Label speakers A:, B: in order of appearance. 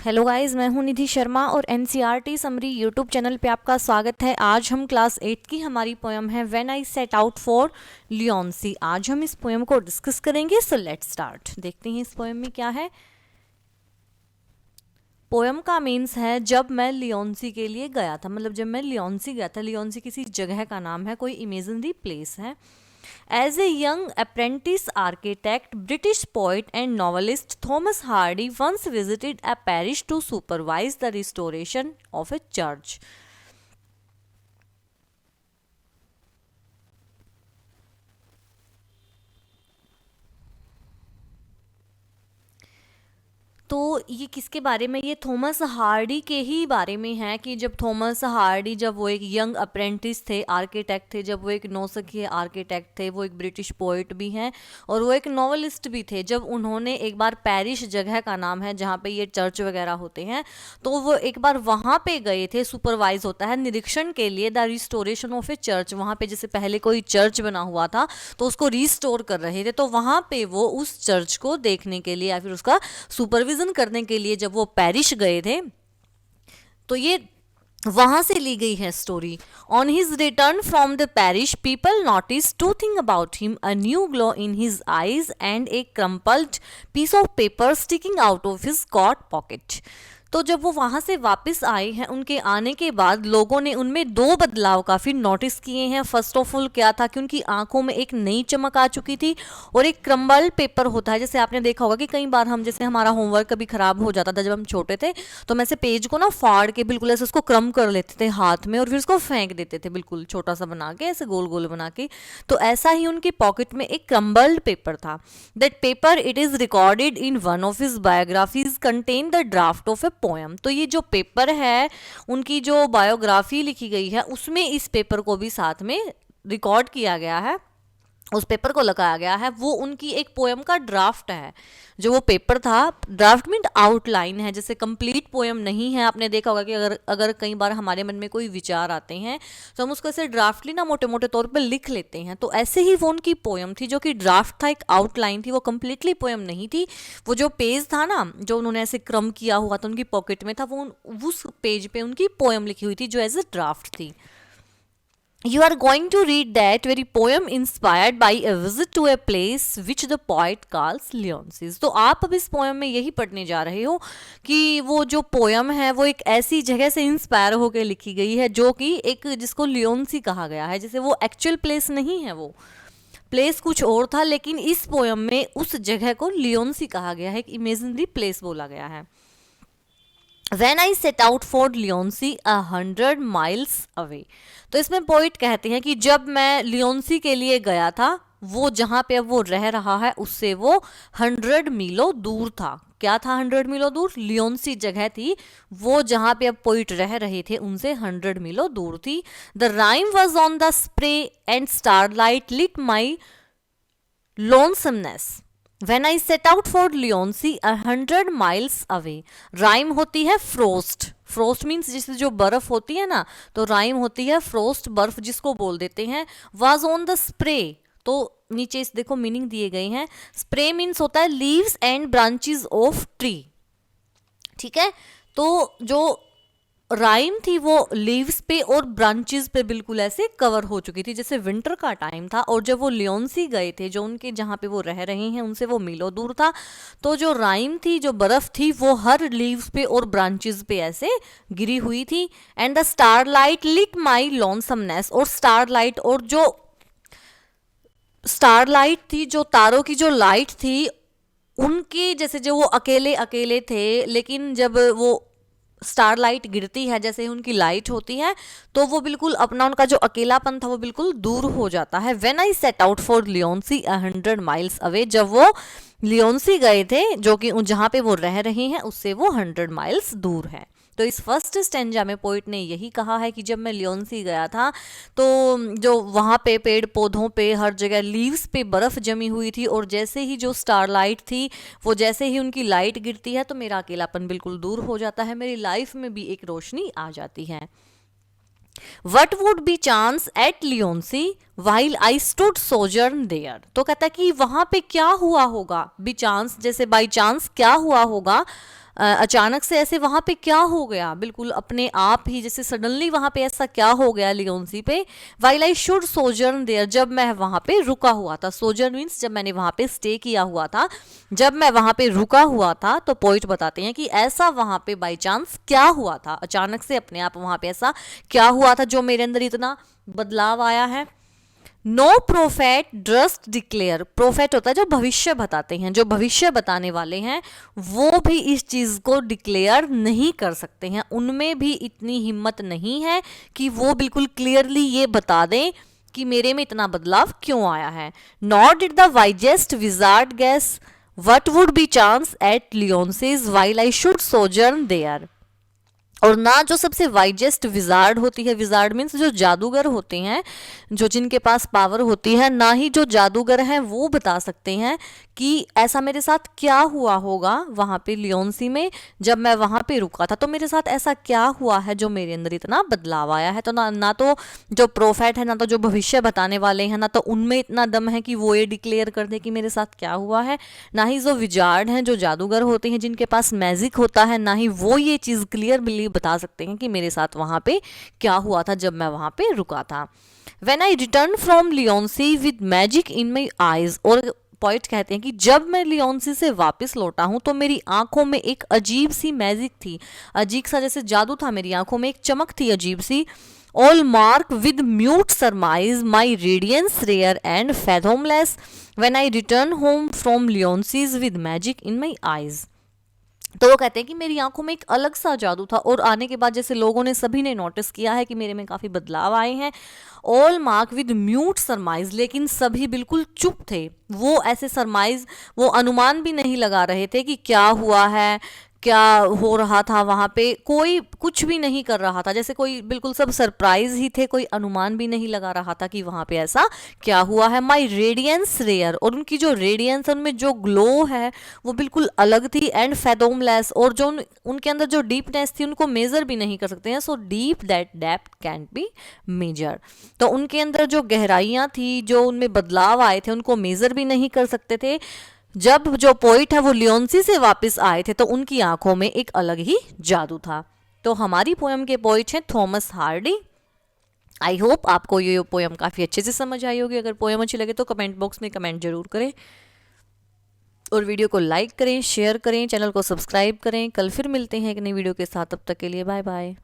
A: Hello guys, मैं हूं निधि शर्मा और एनसीईआरटी समरी यूट्यूब चैनल पे आपका स्वागत है। आज हम क्लास 8 की हमारी पोएम है when I set out for Lyonnesse. आज हम इस पोएम को डिस्कस करेंगे। So let's start. देखते हैं इस पोएम में क्या है। पोएम का मीन्स है जब मैं लियोन्सी के लिए गया था, मतलब जब मैं लियोन्सी गया था। लियोन्सी किसी जगह का नाम है, कोई इमेजिनरी प्लेस है। As a young apprentice architect, British poet and novelist Thomas Hardy once visited a parish to supervise the restoration of a church. तो ये किसके बारे में, ये थॉमस हार्डी के ही बारे में है कि जब थॉमस हार्डी, जब वो एक यंग अप्रेंटिस थे, आर्किटेक्ट थे, जब वो एक नौसिखिए आर्किटेक्ट थे, वो एक ब्रिटिश पोइट भी हैं और वो एक नॉवलिस्ट भी थे। जब उन्होंने एक बार पैरिश जगह का नाम है जहाँ पे ये चर्च वगैरह होते हैं, तो वो एक बार वहाँ पे गए थे। सुपरवाइज होता है निरीक्षण के लिए, the restoration of A church. वहाँ पे जैसे पहले कोई चर्च बना हुआ था तो उसको रिस्टोर कर रहे थे, तो वहाँ पे वो उस चर्च को देखने के लिए या फिर उसका सुपरविजन करने के लिए जब वो पेरिश गए थे, तो ये वहां से ली गई है story. On his return from the parish, people notice two thing about him, a new glow in his eyes and a crumpled piece of paper sticking out of his coat pocket. तो जब वो वहां से वापस आए हैं, उनके आने के बाद लोगों ने उनमें दो बदलाव काफी नोटिस किए हैं। फर्स्ट ऑफ ऑल क्या था कि उनकी आंखों में एक नई चमक आ चुकी थी और एक क्रम्बल पेपर होता है, जैसे आपने देखा होगा कि कई बार हम, जैसे हमारा होमवर्क कभी खराब हो जाता था जब हम छोटे थे, तो हम ऐसे पेज को ना फाड़ के बिल्कुल ऐसे उसको क्रम कर लेते थे हाथ में और फिर उसको फेंक देते थे, बिल्कुल छोटा सा बना के, ऐसे गोल गोल बना के। तो ऐसा ही उनकी पॉकेट में एक क्रम्बल्ड पेपर था। That paper, it is recorded in one of his biographies, contain the draft of a poem. तो ये जो पेपर है, उनकी जो बायोग्राफी लिखी गई है, उसमें इस पेपर को भी साथ में रिकॉर्ड किया गया है, उस पेपर को लगाया गया है। वो उनकी एक पोएम का ड्राफ्ट है। जो वो पेपर था, ड्राफ्ट मीन आउटलाइन है, जैसे कंप्लीट पोएम नहीं है। आपने देखा होगा कि अगर अगर कई बार हमारे मन में कोई विचार आते हैं तो हम उसको ऐसे ड्राफ्टली ना मोटे मोटे तौर पे लिख लेते हैं। तो ऐसे ही वो उनकी पोएम थी, जो कि ड्राफ्ट था, एक आउटलाइन थी, वो कंप्लीटली पोएम नहीं थी। वो जो पेज था ना, जो उन्होंने ऐसे क्रम किया हुआ था उनकी पॉकेट में था, वो उस पेज पे उनकी पोएम लिखी हुई थी जो एज ए ड्राफ्ट थी। You are going to read that very poem inspired by a visit to a place which the poet calls Lyonsis। तो आप अब इस पोएम में यही पढ़ने जा रहे हो कि वो जो पोएम है वो एक ऐसी जगह से इंस्पायर होकर लिखी गई है जो कि एक, जिसको लियोन्सी कहा गया है। जैसे वो एक्चुअल प्लेस नहीं है, वो प्लेस कुछ और था, लेकिन इस पोएम में उस जगह को लियोन्सी कहा गया है, एक इमेजिनरी प्लेस बोला गया है। When I set out for Lyonnesse 100 miles away। तो इसमें पोइट कहते हैं कि जब मैं लियोन्सी के लिए गया था, वो जहां पे अब वो रह रहा है उससे वो 100 मीलों दूर था। क्या था 100 मीलों दूर? लियोन्सी जगह थी वो जहां पे अब पोइट रह रहे थे, उनसे 100 मीलों दूर थी। The rime was on the spray and starlight lit my loneliness When I set out for Lyonnesse 100 miles away। Rime होती है फ्रोस्ट। फ्रोस्ट मीन्स जैसे जो बर्फ होती है ना, तो राइम होती है फ्रोस्ट, बर्फ जिसको बोल देते हैं। वाज ऑन द स्प्रे, तो नीचे इस देखो मीनिंग दिए गए हैं। स्प्रे मीन्स होता है leaves and branches of tree, ठीक है। तो जो राइम थी वो लीव्स पे और ब्रांचेस पे बिल्कुल ऐसे कवर हो चुकी थी, जैसे विंटर का टाइम था। और जब वो लियोन्सी गए थे, जो उनके जहाँ पे वो रह रहे हैं उनसे वो मीलों दूर था, तो जो राइम थी, जो बर्फ थी, वो हर लीव्स पे और ब्रांचेस पे ऐसे गिरी हुई थी। And the starlight lit my लोनसमनेस, और स्टारलाइट, और जो स्टारलाइट थी, जो तारों की जो लाइट थी, उनके जैसे जो वो अकेले अकेले थे, लेकिन जब वो स्टारलाइट गिरती है, जैसे उनकी लाइट होती है, तो वो बिल्कुल अपना, उनका जो अकेलापन था वो बिल्कुल दूर हो जाता है। When I set out for Lyonnesse 100 miles away, जब वो लियोन्सी गए थे, जो कि जहाँ पे वो रह रहे हैं उससे वो 100 miles दूर है। तो इस फर्स्ट स्टेंजा में पोइट ने यही कहा है कि जब मैं लियोन्सी गया था, तो जो वहाँ पे पेड़ पौधों पे हर जगह लीव्स पे बर्फ़ जमी हुई थी, और जैसे ही जो स्टारलाइट थी, वो जैसे ही उनकी लाइट गिरती है तो मेरा अकेलापन बिल्कुल दूर हो जाता है, मेरी लाइफ में भी एक रोशनी आ जाती है। What would bechance at Lyonnesse while I stood sojourn there. तो कहता है कि वहां पे क्या हुआ होगा, बी चांस जैसे बाई चांस क्या हुआ होगा अचानक से ऐसे वहां पे क्या हो गया, बिल्कुल अपने आप ही जैसे सडनली वहां पे ऐसा क्या हो गया लियोन्सी पे। While I should sojourn there, जब मैं वहां पे रुका हुआ था, सोजर्न मीन्स जब मैंने वहां पे स्टे किया हुआ था, जब मैं वहां पे रुका हुआ था, तो पोइट बताते हैं कि ऐसा वहां पे बाई चांस क्या हुआ था, अचानक से अपने आप वहां पे ऐसा क्या हुआ था जो मेरे अंदर इतना बदलाव आया है। No prophet dost declare, prophet होता है जो भविष्य बताते हैं, जो भविष्य बताने वाले हैं वो भी इस चीज को डिक्लेयर नहीं कर सकते हैं, उनमें भी इतनी हिम्मत नहीं है कि वो बिल्कुल क्लियरली ये बता दें कि मेरे में इतना बदलाव क्यों आया है। Not did the wisest wizard guess what would bechance at Lyonnesse while I should sojourn there, और ना जो सबसे वाइजेस्ट विजार्ड होती है, विजार्ड मीन्स जो जादूगर होते हैं, जो जिनके पास पावर होती है, ना ही जो जादूगर हैं वो बता सकते हैं कि ऐसा मेरे साथ क्या हुआ होगा वहाँ पे लियोन्सी में, जब मैं वहाँ पे रुका था तो मेरे साथ ऐसा क्या हुआ है जो मेरे अंदर इतना बदलाव आया है। तो ना तो जो प्रोफेट है, ना तो जो भविष्य बताने वाले हैं, ना तो उनमें इतना दम है कि वो ये डिक्लेयर कर दे कि मेरे साथ क्या हुआ है, ना ही जो विजार्ड हैं, जो जादूगर होते हैं, जिनके पास मैजिक होता है, ना ही वो ये चीज़ क्लियर बता सकते हैं कि मेरे साथ वहाँ पे क्या हुआ था जब मैं वहाँ पे रुका था। When I returned from लियोन्सी with magic in my eyes, और पॉइंट कहते हैं कि जब मैं लियोन्सी से वापस लौटा हूं तो मेरी आंखों में एक अजीब सी मैजिक थी, अजीब सा जैसे जादू था, मेरी आंखों में एक चमक थी अजीब सी। All mark with mute surmise my radiance rare and fathomless when I return home from Lyonnesse with magic in my eyes. तो वो कहते हैं कि मेरी आंखों में एक अलग सा जादू था, और आने के बाद जैसे लोगों ने सभी ने नोटिस किया है कि मेरे में काफी बदलाव आए हैं। ऑल मार्क विद म्यूट सरमाइज, लेकिन सभी बिल्कुल चुप थे, वो ऐसे सरमाइज, वो अनुमान भी नहीं लगा रहे थे कि क्या हुआ है, क्या हो रहा था वहां पे, कोई कुछ भी नहीं कर रहा था, जैसे कोई बिल्कुल सब सरप्राइज ही थे, कोई अनुमान भी नहीं लगा रहा था कि वहां पे ऐसा क्या हुआ है। माई रेडियंस रेयर, और उनकी जो रेडियंस, उनमें जो ग्लो है वो बिल्कुल अलग थी, एंड फैथोमलेस, और जो उनके अंदर जो डीपनेस थी उनको मेजर भी नहीं कर सकते हैं, so deep that depth can't be measure. तो उनके अंदर जो गहराइयां थी, जो उनमें बदलाव आए थे, उनको मेजर भी नहीं कर सकते थे। जब जो पोइट है वो लियोन्सी से वापस आए थे तो उनकी आंखों में एक अलग ही जादू था। तो हमारी पोयम के पोइट हैं थॉमस हार्डी। आई होप आपको ये पोयम काफ़ी अच्छे से समझ आई होगी। अगर पोयम अच्छी लगे तो कमेंट बॉक्स में कमेंट जरूर करें, और वीडियो को लाइक करें, शेयर करें, चैनल को सब्सक्राइब करें। कल फिर मिलते हैं एक नई वीडियो के साथ, तब तक के लिए बाय बाय।